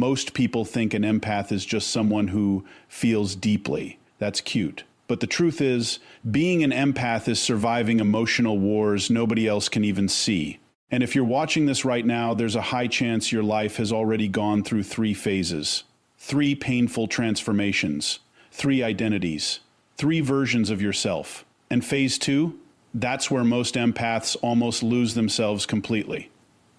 Most people think an empath is just someone who feels deeply. That's cute. But the truth is, being an empath is surviving emotional wars nobody else can even see. And if you're watching this right now, there's a high chance your life has already gone through 3 phases, 3 painful transformations, 3 identities, 3 versions of yourself. And phase 2, that's where most empaths almost lose themselves completely.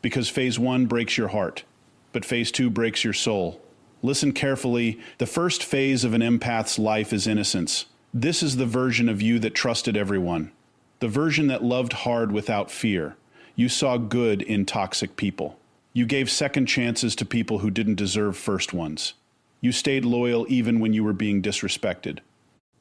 Because phase 1 breaks your heart, but phase 2 breaks your soul. Listen carefully. The first phase of an empath's life is innocence. This is the version of you that trusted everyone. The version that loved hard without fear. You saw good in toxic people. You gave second chances to people who didn't deserve first ones. You stayed loyal even when you were being disrespected.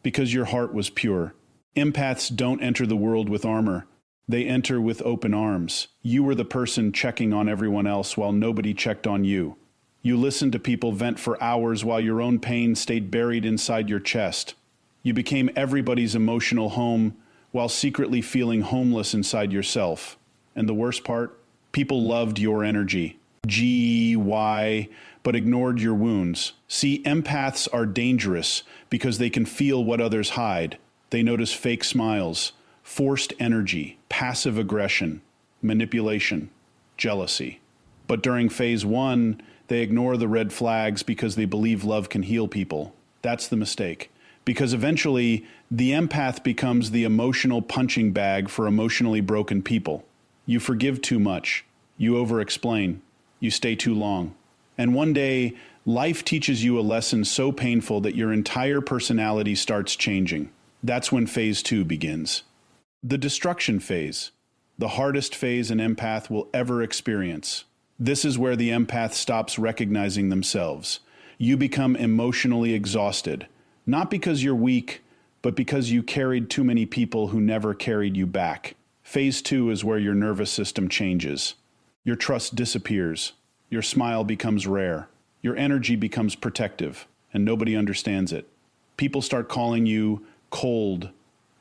Because your heart was pure. Empaths don't enter the world with armor. They enter with open arms. You were the person checking on everyone else while nobody checked on you. You listened to people vent for hours while your own pain stayed buried inside your chest. You became everybody's emotional home while secretly feeling homeless inside yourself. And the worst part? People loved your energy. G-Y, but ignored your wounds. See, empaths are dangerous because they can feel what others hide. They notice fake smiles, forced energy, passive aggression, manipulation, jealousy. But during phase 1, they ignore the red flags because they believe love can heal people. That's the mistake. Because eventually, the empath becomes the emotional punching bag for emotionally broken people. You forgive too much. You over-explain. You stay too long. And one day, life teaches you a lesson so painful that your entire personality starts changing. That's when phase 2 begins. The destruction phase. The hardest phase an empath will ever experience. This is where the empath stops recognizing themselves. You become emotionally exhausted. Not because you're weak, but because you carried too many people who never carried you back. Phase 2 is where your nervous system changes. Your trust disappears. Your smile becomes rare. Your energy becomes protective, and nobody understands it. People start calling you cold,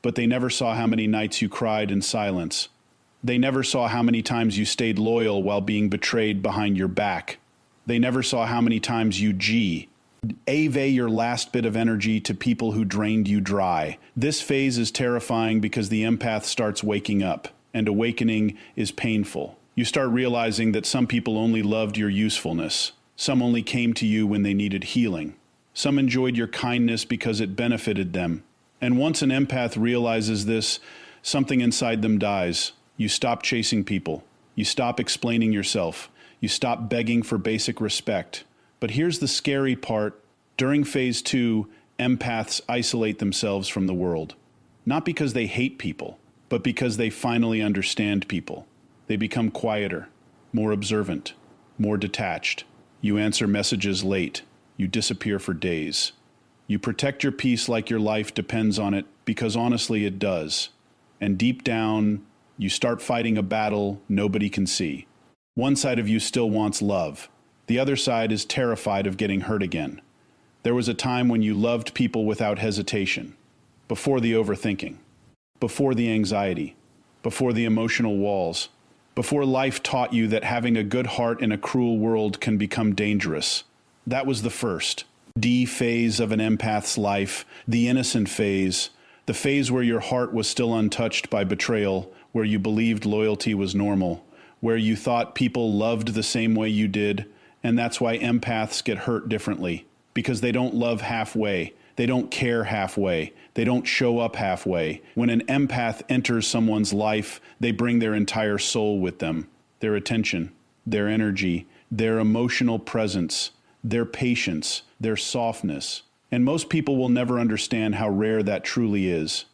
but they never saw how many nights you cried in silence. They never saw how many times you stayed loyal while being betrayed behind your back. They never saw how many times you gave your last bit of energy to people who drained you dry. This phase is terrifying because the empath starts waking up, and awakening is painful. You start realizing that some people only loved your usefulness. Some only came to you when they needed healing. Some enjoyed your kindness because it benefited them. And once an empath realizes this, something inside them dies. You stop chasing people. You stop explaining yourself. You stop begging for basic respect. But here's the scary part. During phase 2, empaths isolate themselves from the world. Not because they hate people, but because they finally understand people. They become quieter, more observant, more detached. You answer messages late. You disappear for days. You protect your peace like your life depends on it, because honestly it does. And deep down, you start fighting a battle nobody can see. One side of you still wants love. The other side is terrified of getting hurt again. There was a time when you loved people without hesitation, before the overthinking, before the anxiety, before the emotional walls, before life taught you that having a good heart in a cruel world can become dangerous. That was the first D phase of an empath's life, the innocent phase, the phase where your heart was still untouched by betrayal, where you believed loyalty was normal, where you thought people loved the same way you did. And that's why empaths get hurt differently, because they don't love halfway. They don't care halfway. They don't show up halfway. When an empath enters someone's life, they bring their entire soul with them, their attention, their energy, their emotional presence, their patience, their softness. And most people will never understand how rare that truly is.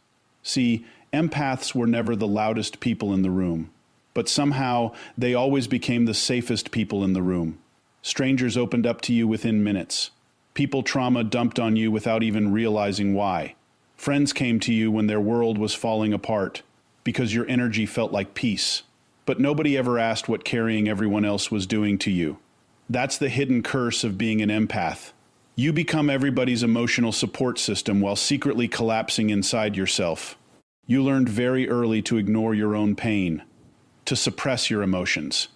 See, empaths were never the loudest people in the room, but somehow they always became the safest people in the room. Strangers opened up to you within minutes. People trauma dumped on you without even realizing why. Friends came to you when their world was falling apart, because your energy felt like peace. But nobody ever asked what carrying everyone else was doing to you. That's the hidden curse of being an empath. You become everybody's emotional support system while secretly collapsing inside yourself. You learned very early to ignore your own pain, to suppress your emotions,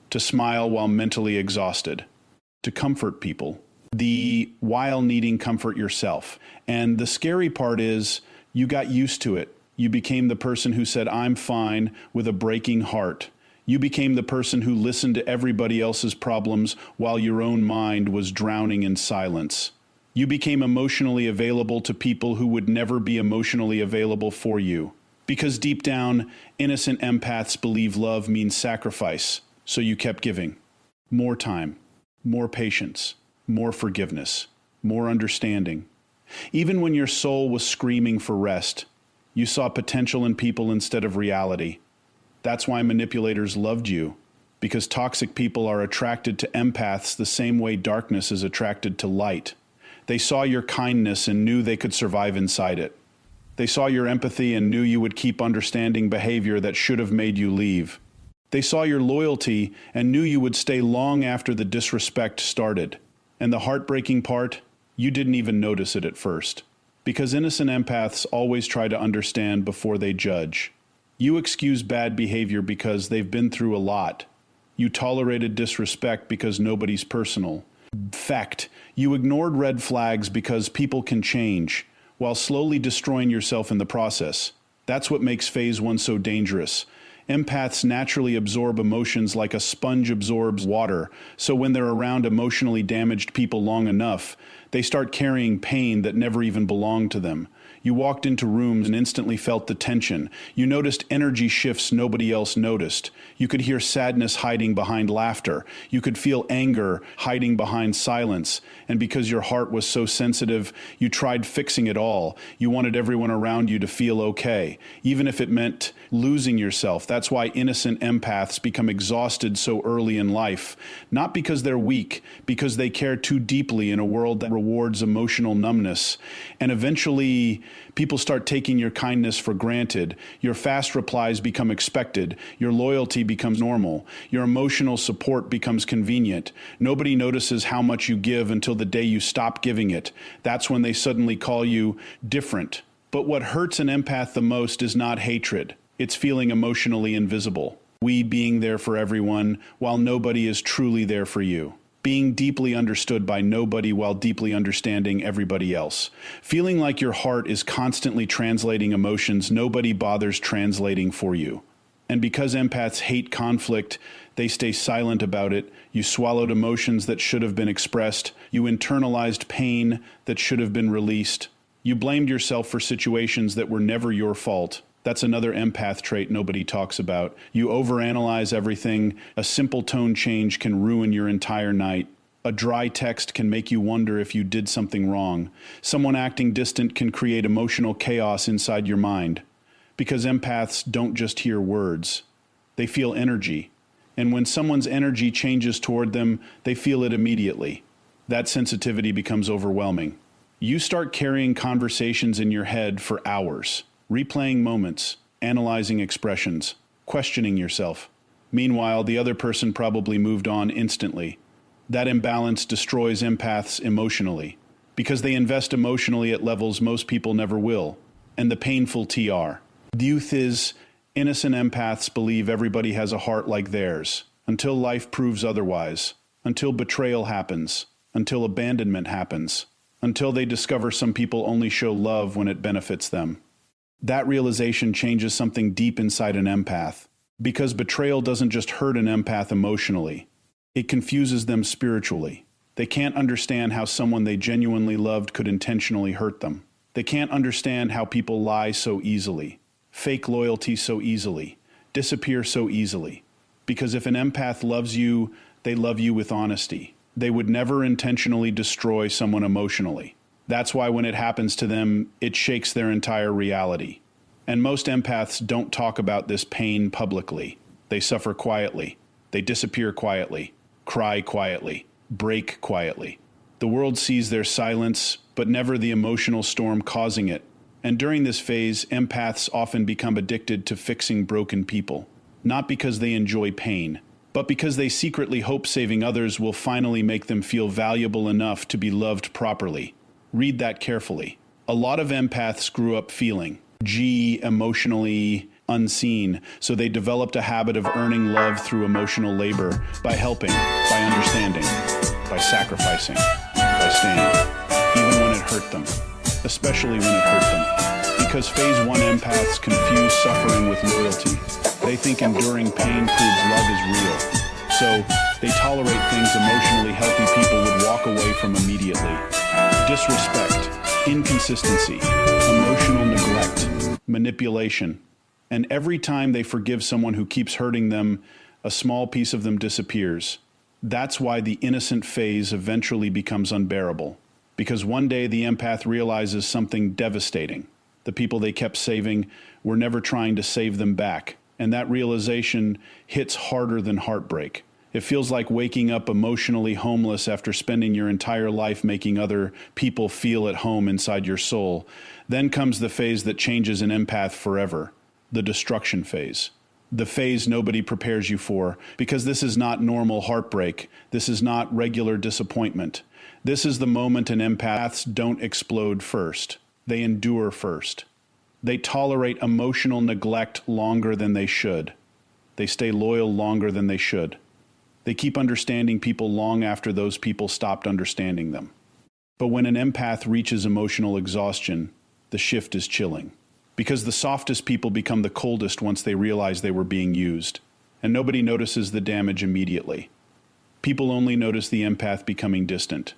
to smile while mentally exhausted, to comfort people, while needing comfort yourself. And the scary part is you got used to it. You became the person who said, "I'm fine," with a breaking heart. You became the person who listened to everybody else's problems while your own mind was drowning in silence. You became emotionally available to people who would never be emotionally available for you. Because deep down, innocent empaths believe love means sacrifice, so you kept giving. More time, more patience, more forgiveness, more understanding. Even when your soul was screaming for rest, you saw potential in people instead of reality. That's why manipulators loved you, because toxic people are attracted to empaths the same way darkness is attracted to light. They saw your kindness and knew they could survive inside it. They saw your empathy and knew you would keep understanding behavior that should have made you leave. They saw your loyalty and knew you would stay long after the disrespect started. And the heartbreaking part, you didn't even notice it at first. Because innocent empaths always try to understand before they judge. You excuse bad behavior because they've been through a lot. You tolerated disrespect because nobody's personal. Fact, you ignored red flags because people can change, while slowly destroying yourself in the process. That's what makes phase 1 so dangerous. Empaths naturally absorb emotions like a sponge absorbs water, so when they're around emotionally damaged people long enough, they start carrying pain that never even belonged to them. You walked into rooms and instantly felt the tension. You noticed energy shifts nobody else noticed. You could hear sadness hiding behind laughter. You could feel anger hiding behind silence. And because your heart was so sensitive, you tried fixing it all. You wanted everyone around you to feel okay, even if it meant losing yourself. That's why innocent empaths become exhausted so early in life. Not because they're weak, because they care too deeply in a world that rewards emotional numbness. And eventually, people start taking your kindness for granted. Your fast replies become expected. Your loyalty becomes normal. Your emotional support becomes convenient. Nobody notices how much you give until the day you stop giving it. That's when they suddenly call you different. But what hurts an empath the most is not hatred. It's feeling emotionally invisible. We being there for everyone while nobody is truly there for you. Being deeply understood by nobody while deeply understanding everybody else. Feeling like your heart is constantly translating emotions nobody bothers translating for you. And because empaths hate conflict, they stay silent about it. You swallowed emotions that should have been expressed. You internalized pain that should have been released. You blamed yourself for situations that were never your fault. That's another empath trait nobody talks about. You overanalyze everything. A simple tone change can ruin your entire night. A dry text can make you wonder if you did something wrong. Someone acting distant can create emotional chaos inside your mind. Because empaths don't just hear words. They feel energy. And when someone's energy changes toward them, they feel it immediately. That sensitivity becomes overwhelming. You start carrying conversations in your head for hours. Replaying moments, analyzing expressions, questioning yourself. Meanwhile, the other person probably moved on instantly. That imbalance destroys empaths emotionally, because they invest emotionally at levels most people never will. And the painful TR. The youth is, innocent empaths believe everybody has a heart like theirs, until life proves otherwise, until betrayal happens, until abandonment happens, until they discover some people only show love when it benefits them. That realization changes something deep inside an empath, because betrayal doesn't just hurt an empath emotionally. It confuses them spiritually. They can't understand how someone they genuinely loved could intentionally hurt them. They can't understand how people lie so easily, fake loyalty so easily, disappear so easily. Because if an empath loves you, they love you with honesty. They would never intentionally destroy someone emotionally. That's why when it happens to them, it shakes their entire reality. And most empaths don't talk about this pain publicly. They suffer quietly. They disappear quietly, cry quietly, break quietly. The world sees their silence, but never the emotional storm causing it. And during this phase, empaths often become addicted to fixing broken people. Not because they enjoy pain, but because they secretly hope saving others will finally make them feel valuable enough to be loved properly. Read that carefully. A lot of empaths grew up feeling, emotionally unseen, so they developed a habit of earning love through emotional labor, by helping, by understanding. by sacrificing, by staying, even when it hurt them, especially when it hurt them. Because phase 1 empaths confuse suffering with loyalty. They think enduring pain proves love is real. So they tolerate things emotionally healthy people would walk away from immediately. Disrespect, inconsistency, emotional neglect, manipulation. And every time they forgive someone who keeps hurting them, a small piece of them disappears. That's why the innocent phase eventually becomes unbearable. Because one day the empath realizes something devastating. The people they kept saving were never trying to save them back. And that realization hits harder than heartbreak. It feels like waking up emotionally homeless after spending your entire life making other people feel at home inside your soul. Then comes the phase that changes an empath forever, the destruction phase. The phase nobody prepares you for, because this is not normal heartbreak. This is not regular disappointment. This is the moment an empaths don't explode first. They endure first. They tolerate emotional neglect longer than they should. They stay loyal longer than they should. They keep understanding people long after those people stopped understanding them. But when an empath reaches emotional exhaustion, the shift is chilling. Because the softest people become the coldest once they realize they were being used. And nobody notices the damage immediately. People only notice the empath becoming distant,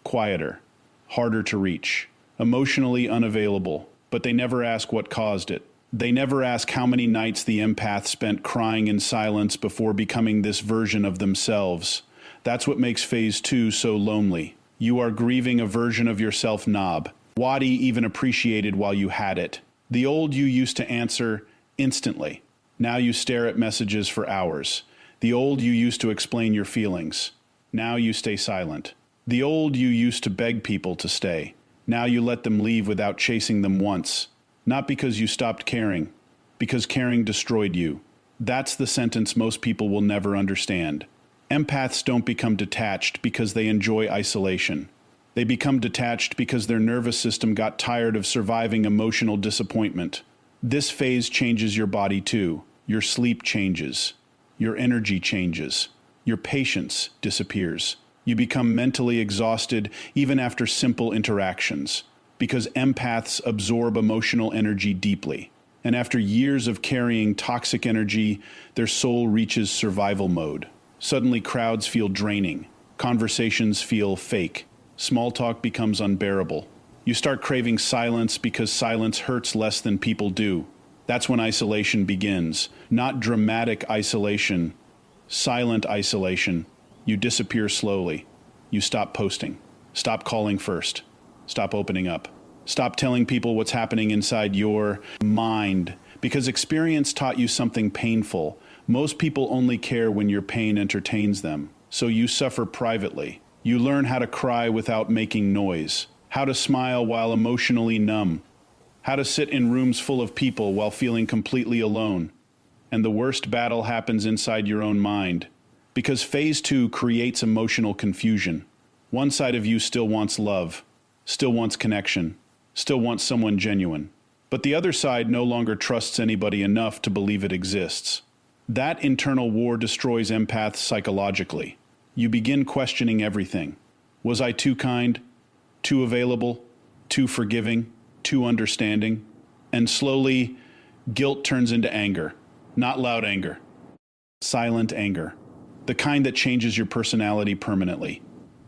quieter, harder to reach, emotionally unavailable, but they never ask what caused it. They never ask how many nights the empath spent crying in silence before becoming this version of themselves. That's what makes phase 2 so lonely. You are grieving a version of yourself Knob. Wadi even appreciated while you had it. The old you used to answer instantly. Now you stare at messages for hours. The old you used to explain your feelings. Now you stay silent. The old you used to beg people to stay. Now you let them leave without chasing them once. Not because you stopped caring, because caring destroyed you. That's the sentence most people will never understand. Empaths don't become detached because they enjoy isolation. They become detached because their nervous system got tired of surviving emotional disappointment. This phase changes your body too. Your sleep changes. Your energy changes. Your patience disappears. You become mentally exhausted even after simple interactions. Because empaths absorb emotional energy deeply. And after years of carrying toxic energy, their soul reaches survival mode. Suddenly crowds feel draining. Conversations feel fake. Small talk becomes unbearable. You start craving silence because silence hurts less than people do. That's when isolation begins. Not dramatic isolation, silent isolation. You disappear slowly. You stop posting. Stop calling first. Stop opening up. Stop telling people what's happening inside your mind. Because experience taught you something painful. Most people only care when your pain entertains them. So you suffer privately. You learn how to cry without making noise. How to smile while emotionally numb. How to sit in rooms full of people while feeling completely alone. And the worst battle happens inside your own mind. Because phase 2 creates emotional confusion. One side of you still wants love. Still wants connection, still wants someone genuine. But the other side no longer trusts anybody enough to believe it exists. That internal war destroys empaths psychologically. You begin questioning everything. Was I too kind, too available, too forgiving, too understanding? And slowly, guilt turns into anger. Not loud anger, silent anger. The kind that changes your personality permanently.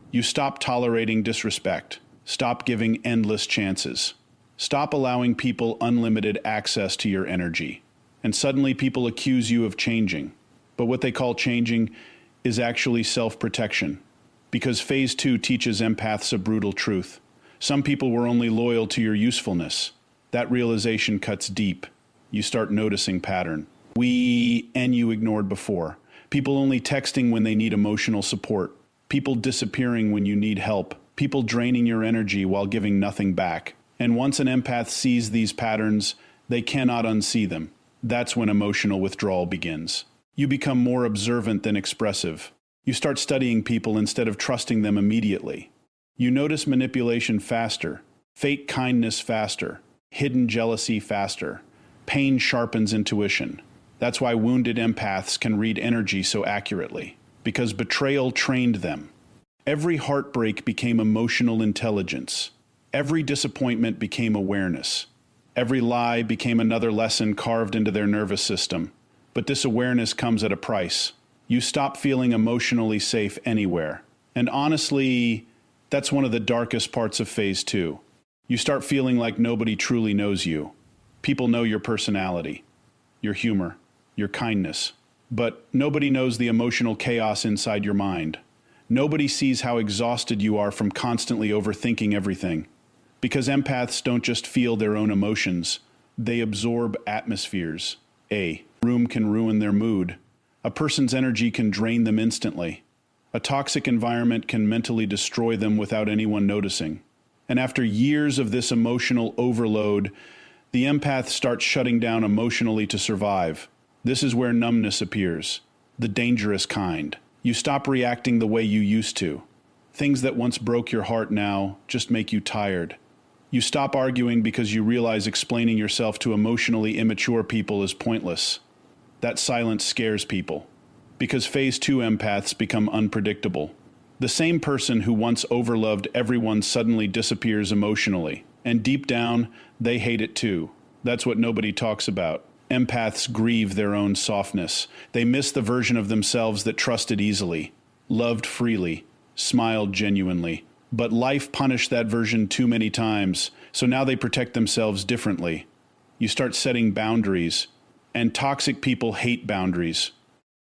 You stop tolerating disrespect. Stop giving endless chances. Stop allowing people unlimited access to your energy. And suddenly people accuse you of changing. But what they call changing is actually self-protection. Because phase 2 teaches empaths a brutal truth. Some people were only loyal to your usefulness. That realization cuts deep. You start noticing pattern. You ignored before. People only texting when they need emotional support. People disappearing when you need help. People draining your energy while giving nothing back. And once an empath sees these patterns, they cannot unsee them. That's when emotional withdrawal begins. You become more observant than expressive. You start studying people instead of trusting them immediately. You notice manipulation faster, fake kindness faster, hidden jealousy faster. Pain sharpens intuition. That's why wounded empaths can read energy so accurately, because betrayal trained them. Every heartbreak became emotional intelligence. Every disappointment became awareness. Every lie became another lesson carved into their nervous system. But this awareness comes at a price. You stop feeling emotionally safe anywhere. And honestly, that's one of the darkest parts of phase 2. You start feeling like nobody truly knows you. People know your personality, your humor, your kindness. But nobody knows the emotional chaos inside your mind. Nobody sees how exhausted you are from constantly overthinking everything. Because empaths don't just feel their own emotions, they absorb atmospheres. A room can ruin their mood. A person's energy can drain them instantly. A toxic environment can mentally destroy them without anyone noticing. And after years of this emotional overload, the empath starts shutting down emotionally to survive. This is where numbness appears, the dangerous kind. You stop reacting the way you used to. Things that once broke your heart now just make you tired. You stop arguing because you realize explaining yourself to emotionally immature people is pointless. That silence scares people. Because phase 2 empaths become unpredictable. The same person who once overloved everyone suddenly disappears emotionally. And deep down, they hate it too. That's what nobody talks about. Empaths grieve their own softness. They miss the version of themselves that trusted easily, loved freely, smiled genuinely. But life punished that version too many times, so now they protect themselves differently. You start setting boundaries, and toxic people hate boundaries.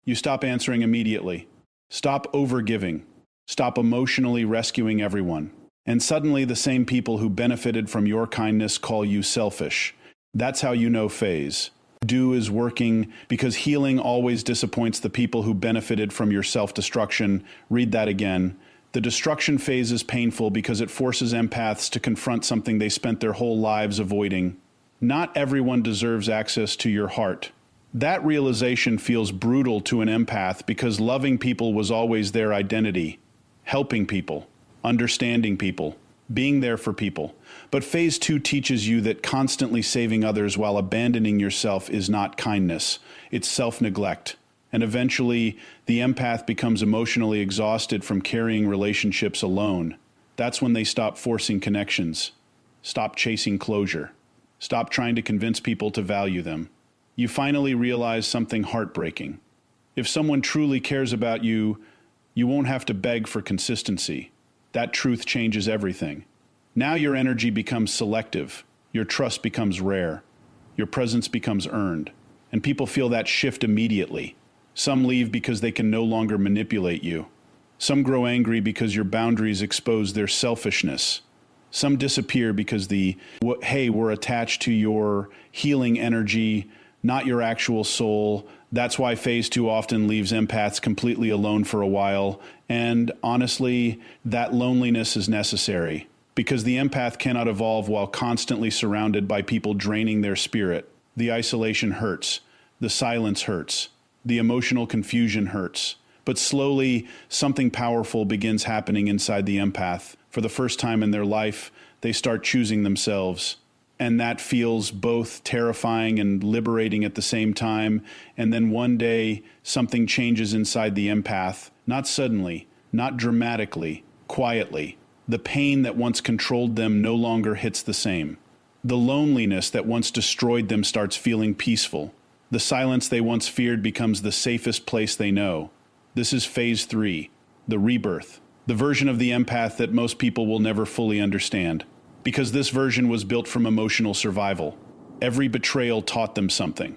You stop answering immediately. Stop overgiving. Stop emotionally rescuing everyone. And suddenly the same people who benefited from your kindness call you selfish. That's how you know phase 2 is working, because healing always disappoints the people who benefited from your self-destruction. Read that again. The destruction phase is painful because it forces empaths to confront something they spent their whole lives avoiding. Not everyone deserves access to your heart. That realization feels brutal to an empath because loving people was always their identity. Helping people, understanding people, being there for people. But phase 2 teaches you that constantly saving others while abandoning yourself is not kindness. It's self-neglect. And eventually, the empath becomes emotionally exhausted from carrying relationships alone. That's when they stop forcing connections, stop chasing closure, stop trying to convince people to value them. You finally realize something heartbreaking. If someone truly cares about you, you won't have to beg for consistency. That truth changes everything. Now your energy becomes selective, your trust becomes rare, your presence becomes earned, and people feel that shift immediately. Some leave because they can no longer manipulate you. Some grow angry because your boundaries expose their selfishness. Some disappear because we're attached to your healing energy, not your actual soul. That's why phase 2 often leaves empaths completely alone for a while. And honestly, that loneliness is necessary, because the empath cannot evolve while constantly surrounded by people draining their spirit. The isolation hurts. The silence hurts. The emotional confusion hurts. But slowly, something powerful begins happening inside the empath. For the first time in their life, they start choosing themselves. And that feels both terrifying and liberating at the same time. And then one day, something changes inside the empath. Not suddenly, not dramatically, quietly. The pain that once controlled them no longer hits the same. The loneliness that once destroyed them starts feeling peaceful. The silence they once feared becomes the safest place they know. This is phase 3, the rebirth, the version of the empath that most people will never fully understand. Because this version was built from emotional survival. Every betrayal taught them something.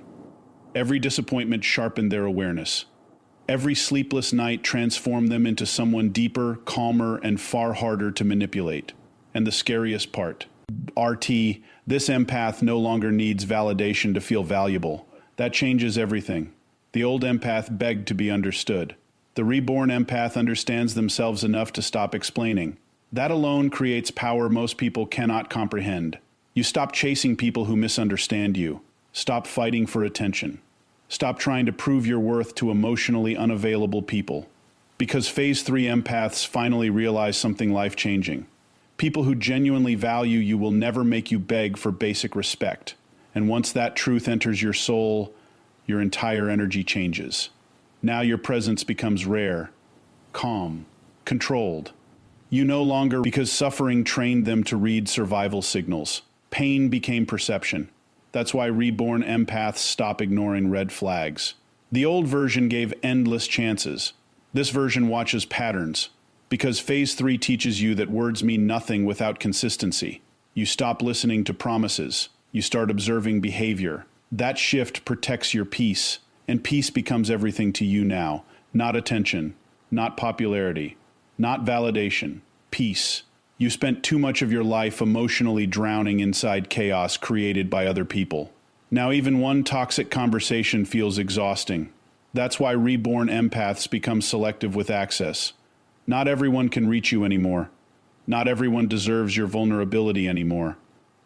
Every disappointment sharpened their awareness. Every sleepless night transformed them into someone deeper, calmer, and far harder to manipulate. And the scariest part, RT, this empath no longer needs validation to feel valuable. That changes everything. The old empath begged to be understood. The reborn empath understands themselves enough to stop explaining. That alone creates power most people cannot comprehend. You stop chasing people who misunderstand you. Stop fighting for attention. Stop trying to prove your worth to emotionally unavailable people. Because phase 3 empaths finally realize something life-changing. People who genuinely value you will never make you beg for basic respect. And once that truth enters your soul, your entire energy changes. Now your presence becomes rare, calm, controlled. You no longer, because suffering trained them to read survival signals. Pain became perception. That's why reborn empaths stop ignoring red flags. The old version gave endless chances. This version watches patterns. Because phase 3 teaches you that words mean nothing without consistency. You stop listening to promises. You start observing behavior. That shift protects your peace, and peace becomes everything to you now. Not attention, not popularity, not validation. Peace. You spent too much of your life emotionally drowning inside chaos created by other people. Now even one toxic conversation feels exhausting. That's why reborn empaths become selective with access. Not everyone can reach you anymore. Not everyone deserves your vulnerability anymore.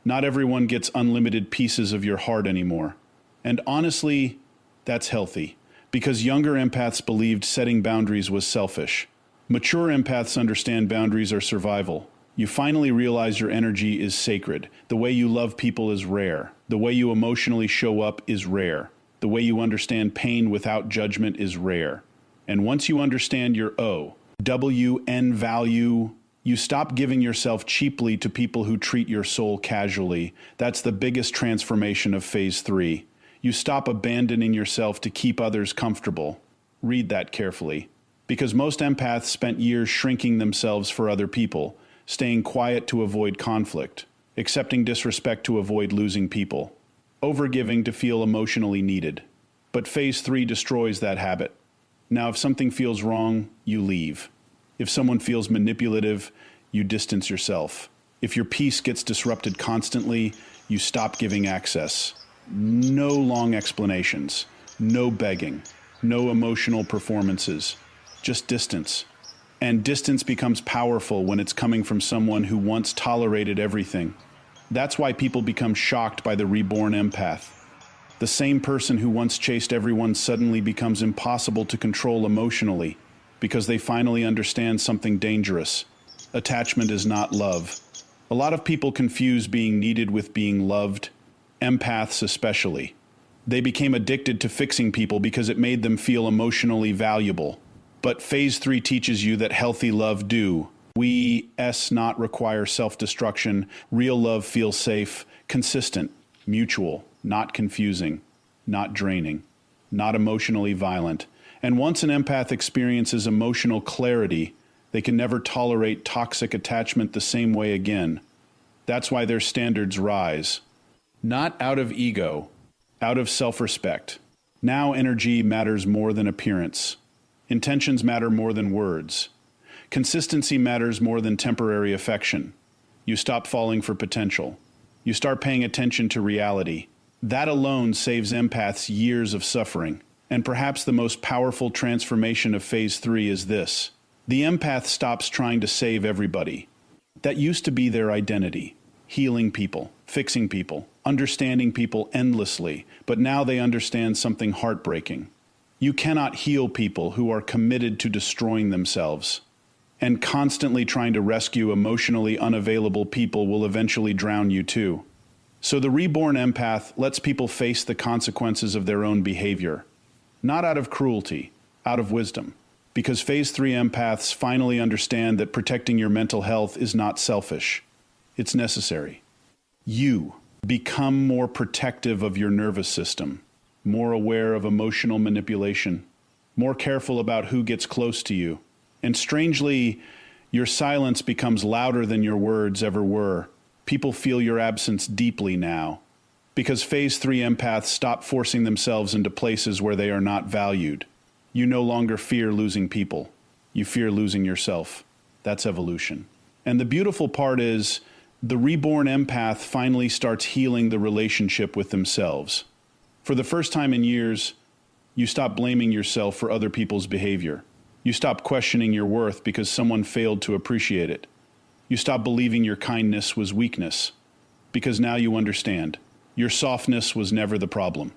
Not everyone gets unlimited pieces of your heart anymore. And honestly, that's healthy, because younger empaths believed setting boundaries was selfish. Mature empaths understand boundaries are survival. You finally realize your energy is sacred. The way you love people is rare. The way you emotionally show up is rare. The way you understand pain without judgment is rare. And once you understand your O-W-N value, you stop giving yourself cheaply to people who treat your soul casually. That's the biggest transformation of phase 3. You stop abandoning yourself to keep others comfortable. Read that carefully. Because most empaths spent years shrinking themselves for other people, staying quiet to avoid conflict, accepting disrespect to avoid losing people, overgiving to feel emotionally needed. But phase 3 destroys that habit. Now, if something feels wrong, you leave. If someone feels manipulative, you distance yourself. If your peace gets disrupted constantly, you stop giving access. No long explanations, no begging, no emotional performances, just distance. And distance becomes powerful when it's coming from someone who once tolerated everything. That's why people become shocked by the reborn empath. The same person who once chased everyone suddenly becomes impossible to control emotionally, because they finally understand something dangerous. Attachment is not love. A lot of people confuse being needed with being loved, empaths especially. They became addicted to fixing people because it made them feel emotionally valuable. But phase 3 teaches you that healthy love not require self-destruction. Real love feels safe, consistent, mutual, not confusing, not draining, not emotionally violent. And once an empath experiences emotional clarity, they can never tolerate toxic attachment the same way again. That's why their standards rise. Not out of ego, out of self-respect. Now energy matters more than appearance. Intentions matter more than words. Consistency matters more than temporary affection. You stop falling for potential. You start paying attention to reality. That alone saves empaths years of suffering. And perhaps the most powerful transformation of phase 3 is this. The empath stops trying to save everybody. That used to be their identity. Healing people, fixing people, understanding people endlessly. But now they understand something heartbreaking. You cannot heal people who are committed to destroying themselves. And constantly trying to rescue emotionally unavailable people will eventually drown you too. So the reborn empath lets people face the consequences of their own behavior. Not out of cruelty, out of wisdom. Because phase 3 empaths finally understand that protecting your mental health is not selfish. It's necessary. You become more protective of your nervous system, more aware of emotional manipulation, more careful about who gets close to you. And strangely, your silence becomes louder than your words ever were. People feel your absence deeply now. Because phase 3 empaths stop forcing themselves into places where they are not valued. You no longer fear losing people. You fear losing yourself. That's evolution. And the beautiful part is, the reborn empath finally starts healing the relationship with themselves. For the first time in years, you stop blaming yourself for other people's behavior. You stop questioning your worth because someone failed to appreciate it. You stop believing your kindness was weakness, because now you understand. Your softness was never the problem.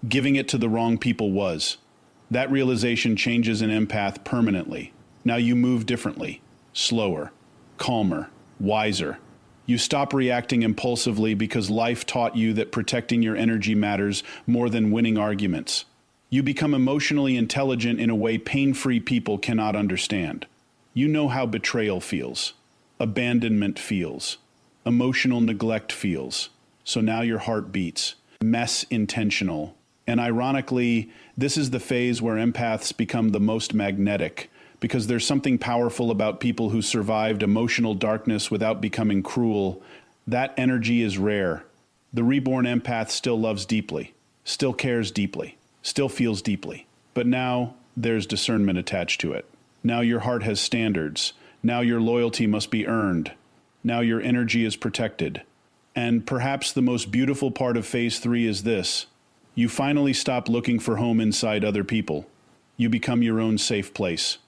Giving it to the wrong people was. That realization changes an empath permanently. Now you move differently, slower, calmer, wiser. You stop reacting impulsively because life taught you that protecting your energy matters more than winning arguments. You become emotionally intelligent in a way pain-free people cannot understand. You know how betrayal feels, abandonment feels, emotional neglect feels. So now your heart beats. Mess intentional. And ironically, this is the phase where empaths become the most magnetic, because there's something powerful about people who survived emotional darkness without becoming cruel. That energy is rare. The reborn empath still loves deeply, still cares deeply, still feels deeply. But now there's discernment attached to it. Now your heart has standards. Now your loyalty must be earned. Now your energy is protected. And perhaps the most beautiful part of phase 3 is this. You finally stop looking for home inside other people. You become your own safe place.